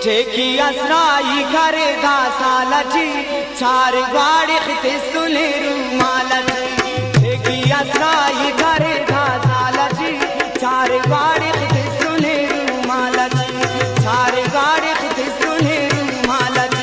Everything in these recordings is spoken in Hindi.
ठेकी असराई घरे दा सालची चार गाड़ी खिते सुने रुमालची ठेकी असराई घरे दा सालची चार गाड़ी खिते सुने रुमालची चार गाड़ी खिते सुने रुमालची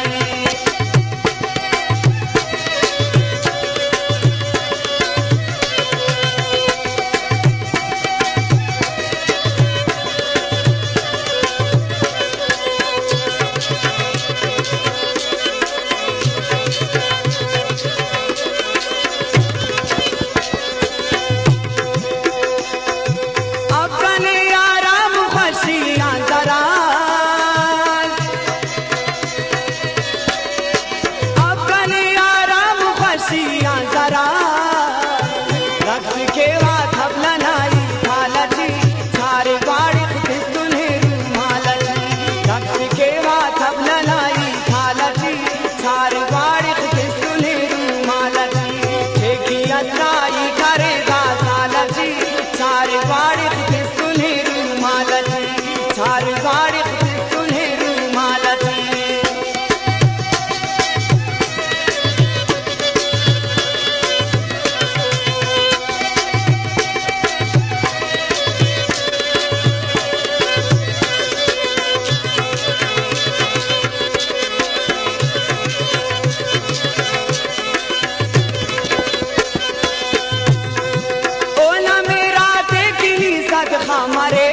हमारे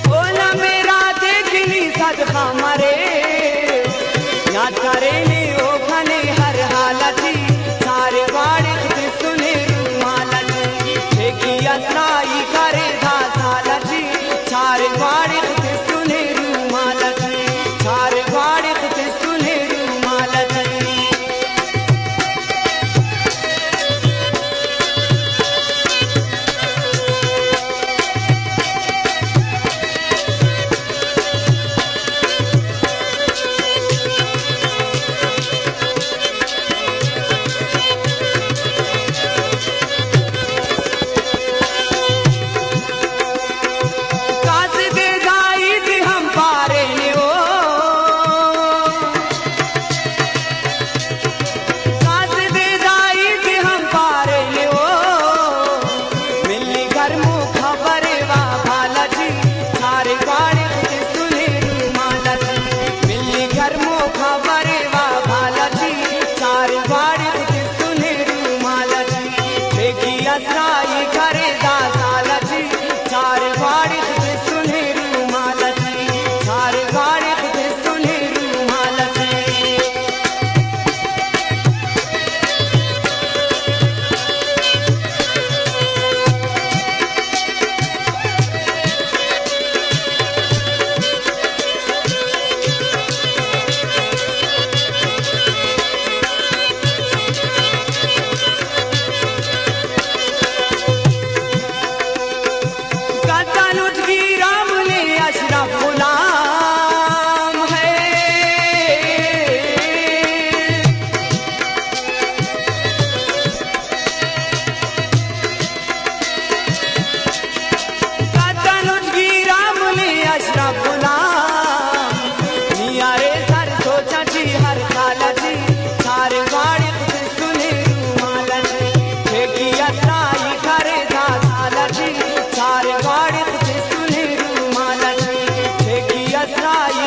ओ ना मेरा देखनी सदका मरे याद करे ने ओ खने हर हालती सारे बाड़े खुद सुने रुमालती ठेकी असराई करे दा सालती सारे बाड़े खुद सुने रुमालती सारे बाड़े खुद सुने रुमालती Right.